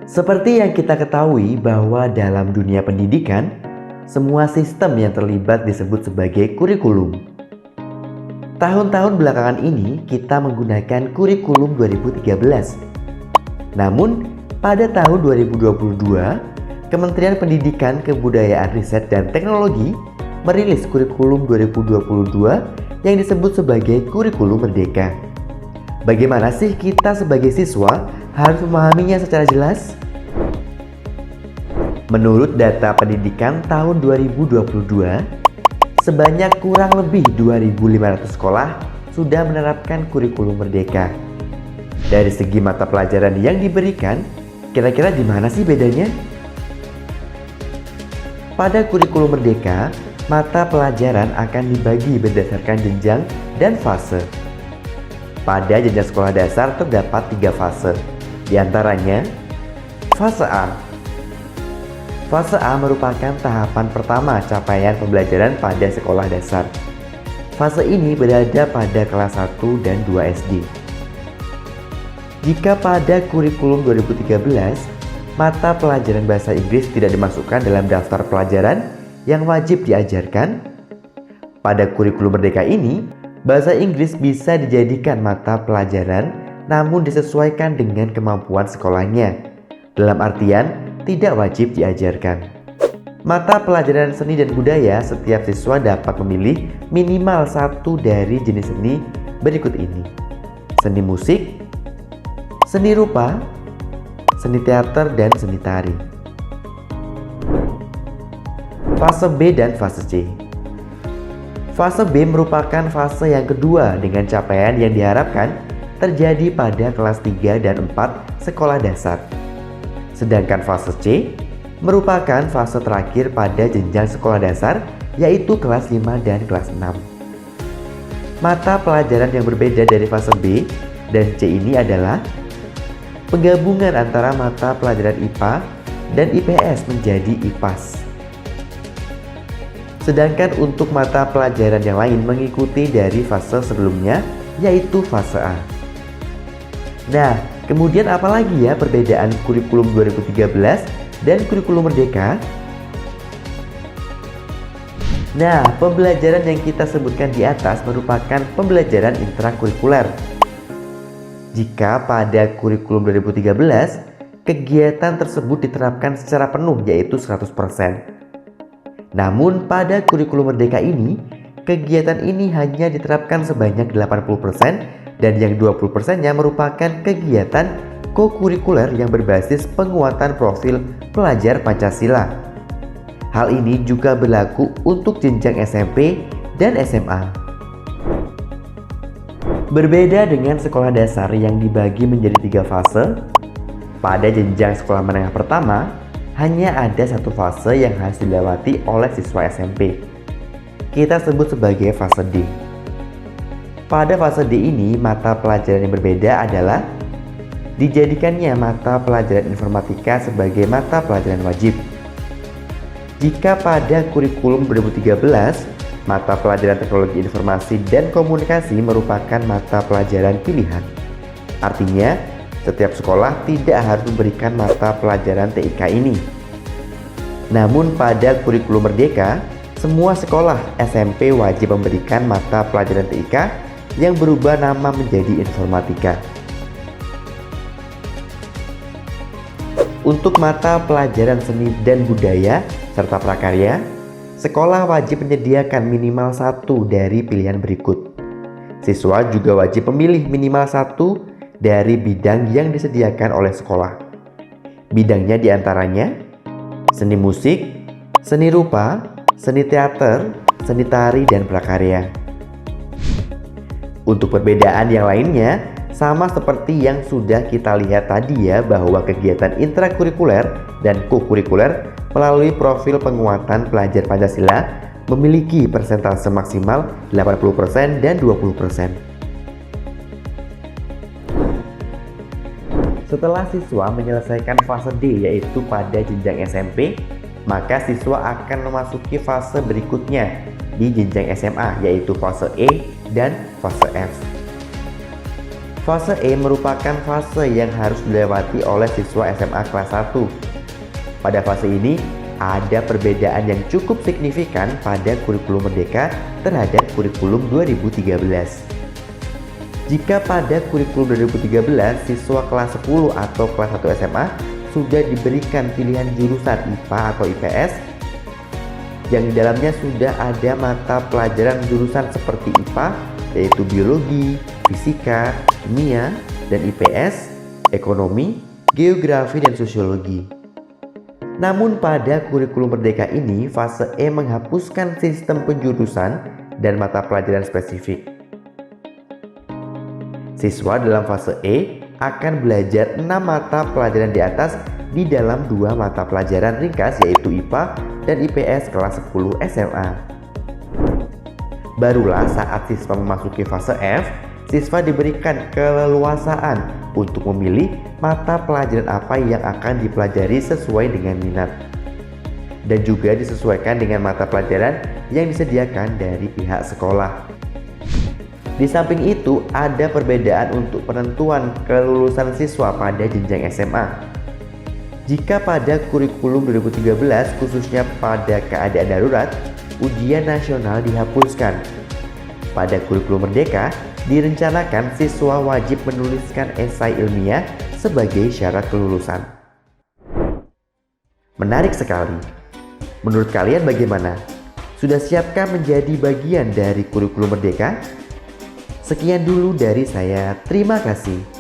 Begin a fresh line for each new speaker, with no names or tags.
Seperti yang kita ketahui bahwa dalam dunia pendidikan, semua sistem yang terlibat disebut sebagai kurikulum. Tahun-tahun belakangan ini kita menggunakan kurikulum 2013. Namun, pada tahun 2022, Kementerian Pendidikan, Kebudayaan, Riset, dan Teknologi merilis kurikulum 2022 yang disebut sebagai kurikulum merdeka. Bagaimana sih kita sebagai siswa harus memahaminya secara jelas? Menurut data pendidikan tahun 2022, sebanyak kurang lebih 2.500 sekolah sudah menerapkan kurikulum merdeka. Dari segi mata pelajaran yang diberikan, kira-kira di mana sih bedanya? Pada kurikulum merdeka, mata pelajaran akan dibagi berdasarkan jenjang dan fase. Pada jenjang sekolah dasar terdapat 3 fase, di antaranya fase A. Fase A merupakan tahapan pertama capaian pembelajaran pada sekolah dasar. Fase ini berada pada kelas 1 dan 2 SD. Jika pada kurikulum 2013, mata pelajaran bahasa Inggris tidak dimasukkan dalam daftar pelajaran yang wajib diajarkan, pada kurikulum merdeka ini, bahasa Inggris bisa dijadikan mata pelajaran namun disesuaikan dengan kemampuan sekolahnya. Dalam artian, tidak wajib diajarkan. Mata pelajaran seni dan budaya, setiap siswa dapat memilih minimal satu dari jenis seni berikut ini: seni musik, seni rupa, seni teater, dan seni tari. Fase B dan fase C. Fase B merupakan fase yang kedua dengan capaian yang diharapkan terjadi pada kelas 3 dan 4 sekolah dasar. Sedangkan fase C merupakan fase terakhir pada jenjang sekolah dasar, yaitu kelas 5 dan kelas 6. Mata pelajaran yang berbeda dari fase B dan C ini adalah penggabungan antara mata pelajaran IPA dan IPS menjadi IPAS. Sedangkan untuk mata pelajaran yang lain mengikuti dari fase sebelumnya, yaitu fase A. Nah, kemudian apa lagi ya perbedaan kurikulum 2013 dan kurikulum merdeka? Nah, pembelajaran yang kita sebutkan di atas merupakan pembelajaran intrakurikuler. Jika pada kurikulum 2013, kegiatan tersebut diterapkan secara penuh, yaitu 100%. Namun pada kurikulum merdeka ini, kegiatan ini hanya diterapkan sebanyak 80% dan yang 20%-nya merupakan kegiatan kokurikuler yang berbasis penguatan profil pelajar Pancasila. Hal ini juga berlaku untuk jenjang SMP dan SMA. Berbeda dengan sekolah dasar yang dibagi menjadi 3 fase, pada jenjang sekolah menengah pertama, hanya ada 1 fase yang harus dilewati oleh siswa SMP. Kita sebut sebagai fase D. Pada fase D ini, mata pelajaran yang berbeda adalah dijadikannya mata pelajaran informatika sebagai mata pelajaran wajib. Jika pada kurikulum 2013, mata pelajaran teknologi informasi dan komunikasi merupakan mata pelajaran pilihan. Artinya, setiap sekolah tidak harus memberikan mata pelajaran TIK ini. Namun pada kurikulum merdeka, semua sekolah SMP wajib memberikan mata pelajaran TIK yang berubah nama menjadi informatika. Untuk mata pelajaran seni dan budaya serta prakarya, sekolah wajib menyediakan minimal 1 dari pilihan berikut. Siswa juga wajib memilih minimal 1 dari bidang yang disediakan oleh sekolah. Bidangnya diantaranya seni musik, seni rupa, seni teater, seni tari, dan prakarya. Untuk perbedaan yang lainnya, sama seperti yang sudah kita lihat tadi ya, bahwa kegiatan intrakurikuler dan kokurikuler melalui profil penguatan pelajar Pancasila memiliki persentase maksimal 80% dan 20%. Setelah siswa menyelesaikan fase D, yaitu pada jenjang SMP, maka siswa akan memasuki fase berikutnya di jenjang SMA, yaitu fase E dan fase F. Fase E merupakan fase yang harus dilewati oleh siswa SMA kelas 1. Pada fase ini, ada perbedaan yang cukup signifikan pada kurikulum Merdeka terhadap kurikulum 2013. Jika pada kurikulum 2013, siswa kelas 10 atau kelas 1 SMA sudah diberikan pilihan jurusan IPA atau IPS, yang di dalamnya sudah ada mata pelajaran jurusan seperti IPA, yaitu biologi, fisika, kimia, dan IPS, ekonomi, geografi, dan sosiologi. Namun pada kurikulum Merdeka ini, fase E menghapuskan sistem penjurusan dan mata pelajaran spesifik. Siswa dalam fase E akan belajar 6 mata pelajaran di atas di dalam 2 mata pelajaran ringkas, yaitu IPA dan IPS kelas 10 SMA. Barulah saat siswa memasuki fase F, siswa diberikan keleluasaan untuk memilih mata pelajaran apa yang akan dipelajari sesuai dengan minat, dan juga disesuaikan dengan mata pelajaran yang disediakan dari pihak sekolah. Di samping itu, ada perbedaan untuk penentuan kelulusan siswa pada jenjang SMA. Jika pada kurikulum 2013, khususnya pada keadaan darurat, ujian nasional dihapuskan. Pada kurikulum Merdeka, direncanakan siswa wajib menuliskan esai ilmiah sebagai syarat kelulusan. Menarik sekali. Menurut kalian bagaimana? Sudah siapkah menjadi bagian dari kurikulum Merdeka? Sekian dulu dari saya, terima kasih.